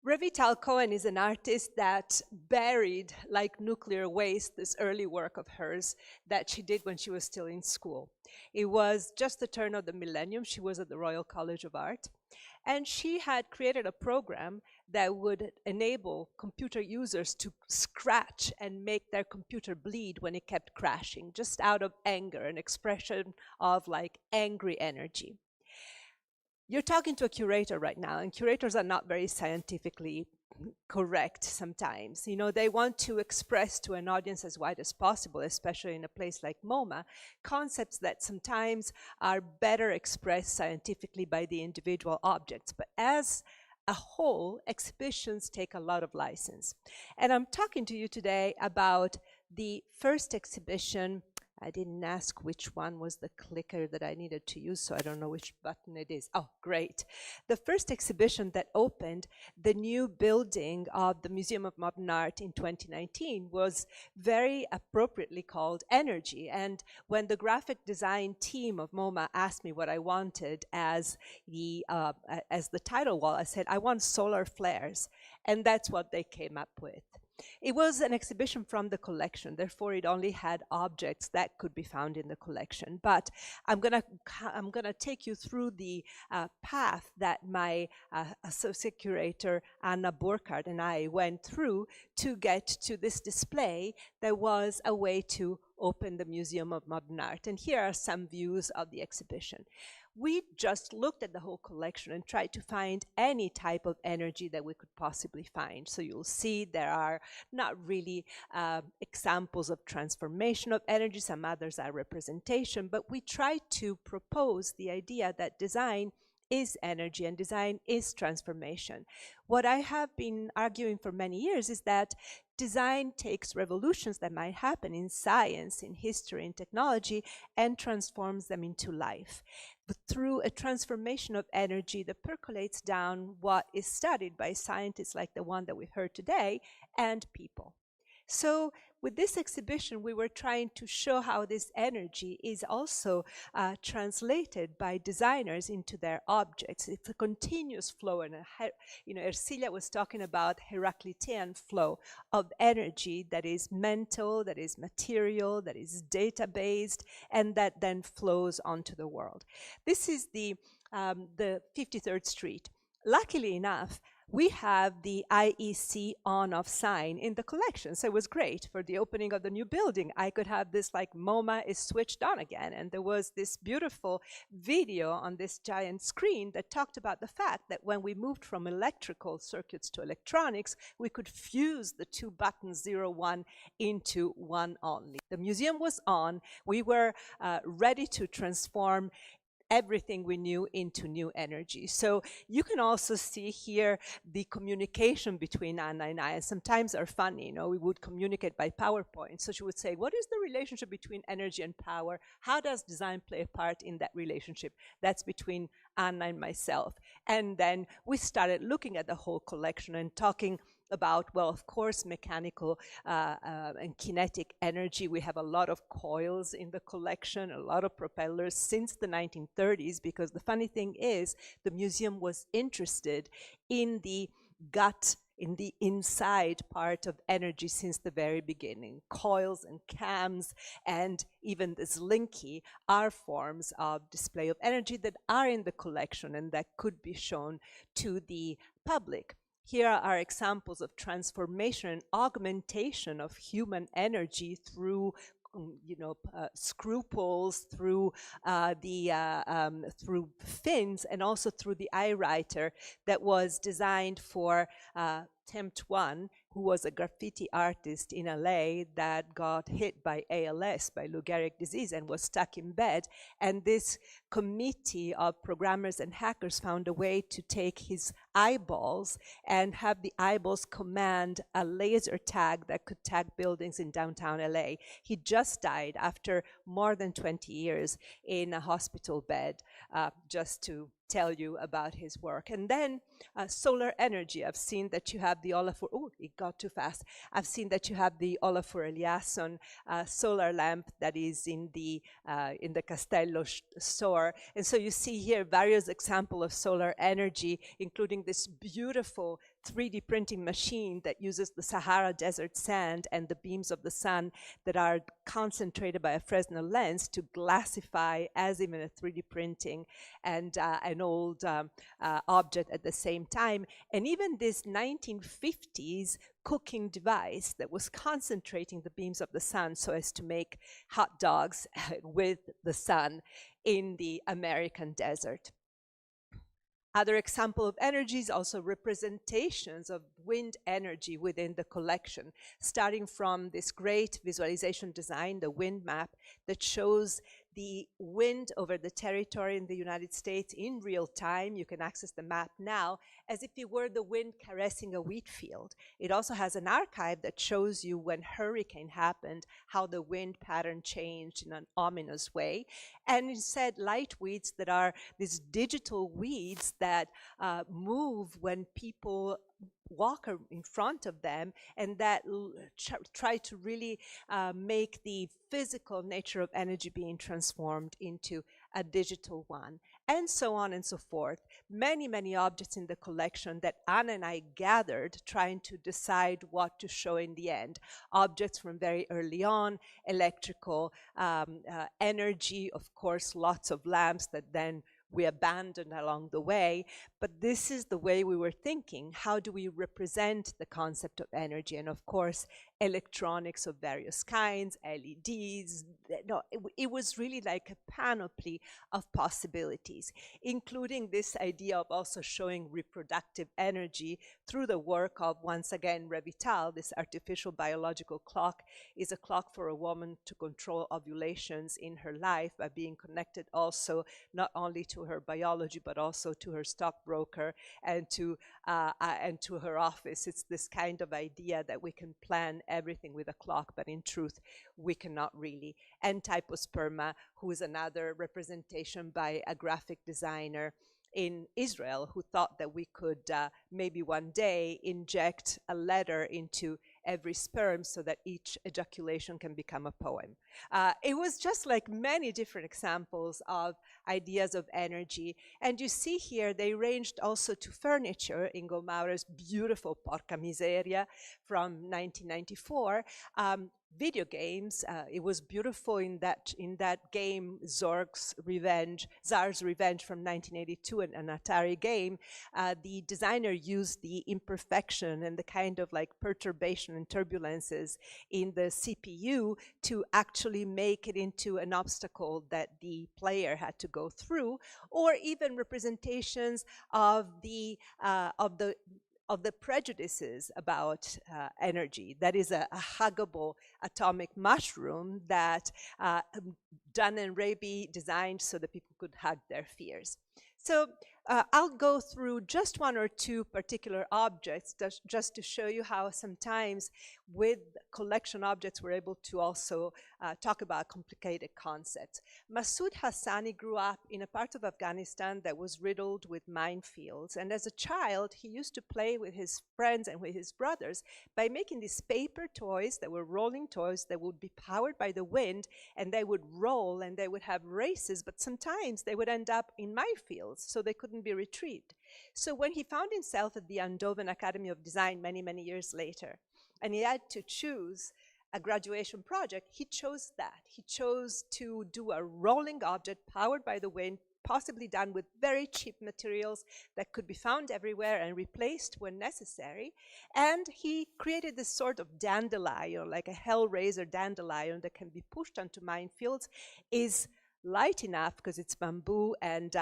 Revital Cohen is an artist that buried, like nuclear waste, this early work of hers that she did when she was still in school. It was just the turn of the millennium. She was at the Royal College of Art. And she had created a program that would enable computer users to scratch and make their computer bleed when it kept crashing, just out of anger, an expression of like angry energy. You're talking to a curator right now, and curators are not very scientifically correct sometimes. You know, they want to express to an audience as wide as possible, especially in a place like MoMA, concepts that sometimes are better expressed scientifically by the individual objects. But as a whole, exhibitions take a lot of license. And I'm talking to you today about the first exhibition. I didn't ask which one was the clicker that I needed to use, so I don't know which button it is. Oh, great. The first exhibition that opened the new building of the Museum of Modern Art in 2019 was very appropriately called Energy. And when the graphic design team of MoMA asked me what I wanted as the title wall, I said, I want solar flares. And that's what they came up with. It was an exhibition from the collection, therefore it only had objects that could be found in the collection. But I'm gonna take you through the path that my associate curator Anna Burkhardt and I went through to get to this display that was a way to open the Museum of Modern Art. And here are some views of the exhibition. We just looked at the whole collection and tried to find any type of energy that we could possibly find. So you'll see there are not really examples of transformation of energy, some others are representation, but we tried to propose the idea that design is energy and design is transformation. What I have been arguing for many years is that design takes revolutions that might happen in science, in history, in technology, and transforms them into life. But through a transformation of energy that percolates down what is studied by scientists like the one that we heard today, and people. So with this exhibition, we were trying to show how this energy is also translated by designers into their objects. It's a continuous flow, and Ercilia was talking about Heraclitean flow of energy that is mental, that is material, that is data-based, and that then flows onto the world. This is the 53rd Street. Luckily enough, we have the IEC on-off sign in the collection. So it was great for the opening of the new building. I could have this like MoMA is switched on again. And there was this beautiful video on this giant screen that talked about the fact that when we moved from electrical circuits to electronics, we could fuse the two buttons 0, 1 into one only. The museum was on. We were ready to transform everything we knew into new energy. So you can also see here the communication between Anna and I, and sometimes are funny, you know, we would communicate by PowerPoint. So she would say, what is the relationship between energy and power? How does design play a part in that relationship? That's between Anna and myself. And then we started looking at the whole collection and talking about, well, of course, mechanical and kinetic energy. We have a lot of coils in the collection, a lot of propellers since the 1930s, because the funny thing is the museum was interested in the gut, in the inside part of energy since the very beginning. Coils and cams and even this linky are forms of display of energy that are in the collection and that could be shown to the public. Here are examples of transformation and augmentation of human energy through screw pulls, through through fins, and also through the eye writer that was designed for Tempt One, who was a graffiti artist in LA that got hit by ALS, by Lou Gehrig disease, and was stuck in bed. And this committee of programmers and hackers found a way to take his eyeballs and have the eyeballs command a laser tag that could tag buildings in downtown LA. He just died after more than 20 years in a hospital bed, just to tell you about his work. And then solar energy. I've seen that you have the Olafur, oh, it got too fast. I've seen that you have the Olafur Eliasson solar lamp that is in the Castello store. And so you see here various examples of solar energy, including this beautiful 3D printing machine that uses the Sahara Desert sand and the beams of the sun that are concentrated by a Fresnel lens to glassify as even a 3D printing and an old object at the same time. And even this 1950s cooking device that was concentrating the beams of the sun so as to make hot dogs with the sun in the American desert. Other example of energy is also representations of wind energy within the collection, starting from this great visualization design, the wind map, that shows the wind over the territory in the United States in real time. You can access the map now as if it were the wind caressing a wheat field. It also has an archive that shows you when hurricane happened, how the wind pattern changed in an ominous way. And instead, light weeds that are these digital weeds that move when people walk in front of them, and that try to really make the physical nature of energy being transformed into a digital one, and so on and so forth. Many, many objects in the collection that Anna and I gathered trying to decide what to show in the end. Objects from very early on, electrical energy, of course, lots of lamps that then we abandoned along the way, but this is the way we were thinking. How do we represent the concept of energy? And of course, electronics of various kinds, LEDs. No, it was really like a panoply of possibilities, including this idea of also showing reproductive energy through the work of, once again, Revital. This artificial biological clock is a clock for a woman to control ovulations in her life by being connected also not only to her biology, but also to her stockbroker and to her office. It's this kind of idea that we can plan everything with a clock, but in truth, we cannot really. And Typosperma, who is another representation by a graphic designer in Israel who thought that we could maybe one day inject a letter into every sperm so that each ejaculation can become a poem. It was just like many different examples of ideas of energy. And you see here, they ranged also to furniture. Ingo Maurer's beautiful Porca Miseria from 1994. Video games. It was beautiful in that game, Czar's Revenge from 1982, an Atari game. The designer used the imperfection and the kind of like perturbation and turbulences in the CPU to actually make it into an obstacle that the player had to go through, or even representations of the prejudices about energy. That is a huggable atomic mushroom that Dunn and Raby designed so that people could hug their fears. So I'll go through just one or two particular objects just to show you how sometimes with collection objects we're able to also talk about complicated concepts. Masoud Hassani grew up in a part of Afghanistan that was riddled with minefields, and as a child he used to play with his friends and with his brothers by making these paper toys that were rolling toys that would be powered by the wind, and they would roll and they would have races, but sometimes they would end up in minefields, so they couldn't be retrieved. So when he found himself at the Eindhoven Academy of Design many, many years later, and he had to choose a graduation project, he chose that. He chose to do a rolling object powered by the wind, possibly done with very cheap materials that could be found everywhere and replaced when necessary. And he created this sort of dandelion, like a hellraiser dandelion that can be pushed onto minefields, is light enough, because it's bamboo and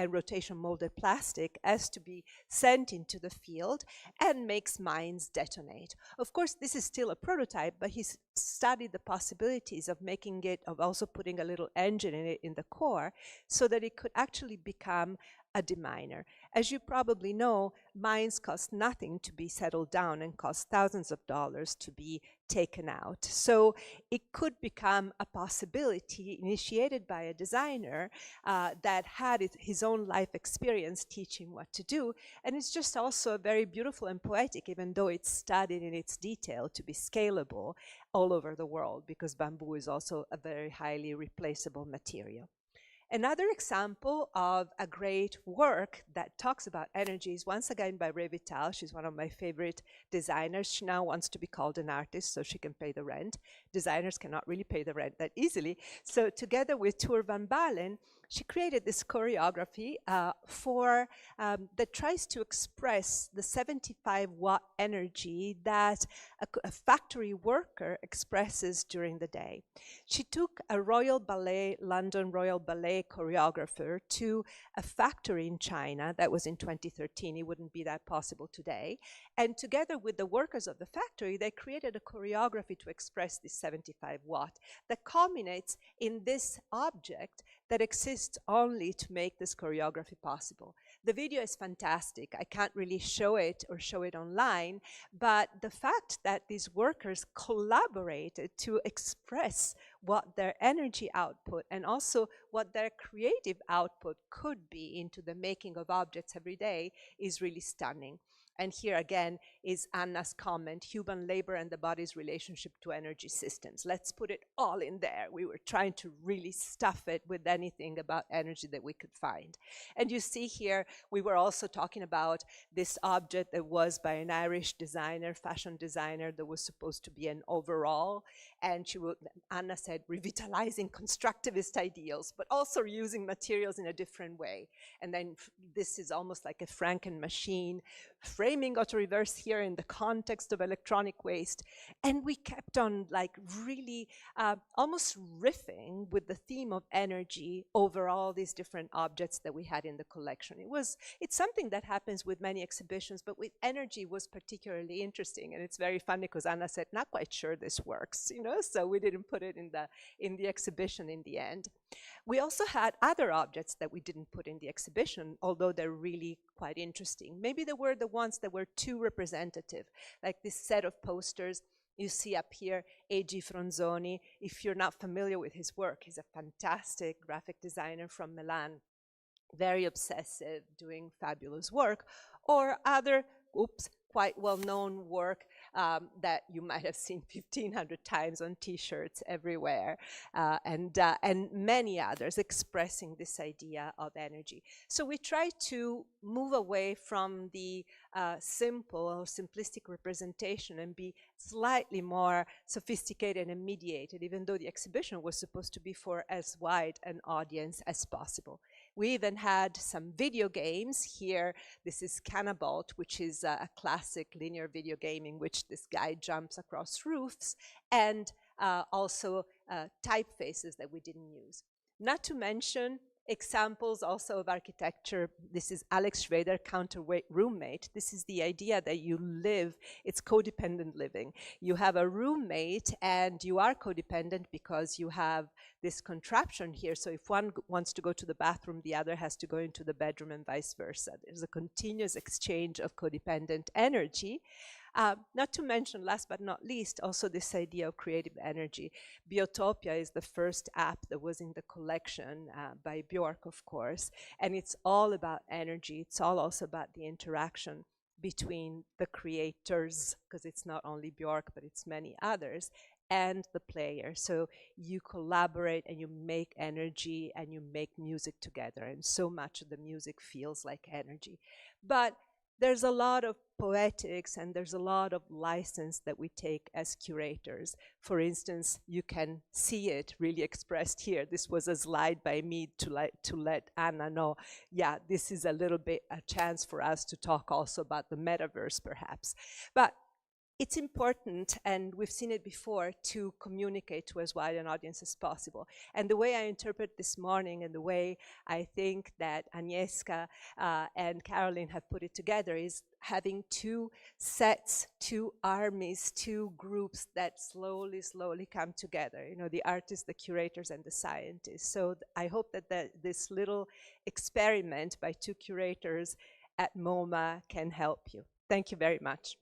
rotation molded plastic, as to be sent into the field and makes mines detonate. Of course, this is still a prototype, but he's studied the possibilities of making it, of also putting a little engine in it in the core, so that it could actually become a deminer. As you probably know, mines cost nothing to be settled down and cost thousands of dollars to be taken out. So it could become a possibility initiated by a designer that had his own life experience teaching what to do. And it's just also very beautiful and poetic, even though it's studied in its detail to be scalable all over the world, because bamboo is also a very highly replaceable material. Another example of a great work that talks about energy is once again by Revital. She's one of my favorite designers. She now wants to be called an artist so she can pay the rent. Designers cannot really pay the rent that easily. So together with Tour van Balen, she created this choreography that tries to express the 75-watt energy that a factory worker expresses during the day. She took a London Royal Ballet choreographer to a factory in China. That was in 2013. It wouldn't be that possible today. And together with the workers of the factory, they created a choreography to express this 75 watt that culminates in this object that exists only to make this choreography possible. The video is fantastic. I can't really show it or show it online, but the fact that these workers collaborated to express what their energy output and also what their creative output could be into the making of objects every day is really stunning. And here again is Anna's comment, human labor and the body's relationship to energy systems. Let's put it all in there. We were trying to really stuff it with anything about energy that we could find. And you see here, we were also talking about this object that was by an Irish designer, fashion designer, that was supposed to be an overall. And Anna said, revitalizing constructivist ideals, but also using materials in a different way. And then this is almost like a Franken machine, framing auto reverse here in the context of electronic waste. And we kept on like really almost riffing with the theme of energy over all these different objects that we had in the collection. It's something that happens with many exhibitions, but with energy was particularly interesting. And it's very funny because Anna said, not quite sure this works, you know, so we didn't put it in the exhibition in the end. We also had other objects that we didn't put in the exhibition, although they're really quite interesting. Maybe they were the ones that were too representative, like this set of posters you see up here, A.G. Fronzoni. If you're not familiar with his work, he's a fantastic graphic designer from Milan, very obsessive, doing fabulous work, or other, quite well-known work that you might have seen 1,500 times on T-shirts everywhere, and many others expressing this idea of energy. So we try to move away from the simple or simplistic representation and be slightly more sophisticated and mediated, even though the exhibition was supposed to be for as wide an audience as possible. We even had some video games here. This is Cannabalt, which is a classic linear video game in which this guy jumps across roofs, and also typefaces that we didn't use. Not to mention examples also of architecture. This is Alex Schrader, Counterweight Roommate. This is the idea that you live, it's codependent living. You have a roommate and you are codependent because you have this contraption here. So if one wants to go to the bathroom, the other has to go into the bedroom and vice versa. There's a continuous exchange of codependent energy. Not to mention, last but not least, also this idea of creative energy. Biotopia is the first app that was in the collection by Bjork, of course, and it's all about energy. It's all also about the interaction between the creators, because it's not only Bjork, but it's many others, and the player. So you collaborate and you make energy and you make music together, and so much of the music feels like energy. But there's a lot of poetics and there's a lot of license that we take as curators. For instance, you can see it really expressed here. This was a slide by me to let Anna know, yeah, this is a little bit a chance for us to talk also about the metaverse perhaps. But it's important, and we've seen it before, to communicate to as wide an audience as possible. And the way I interpret this morning and the way I think that Agnieszka and Caroline have put it together is having two sets, two armies, two groups that slowly come together. You know, the artists, the curators, and the scientists. So I hope that this little experiment by two curators at MoMA can help you. Thank you very much.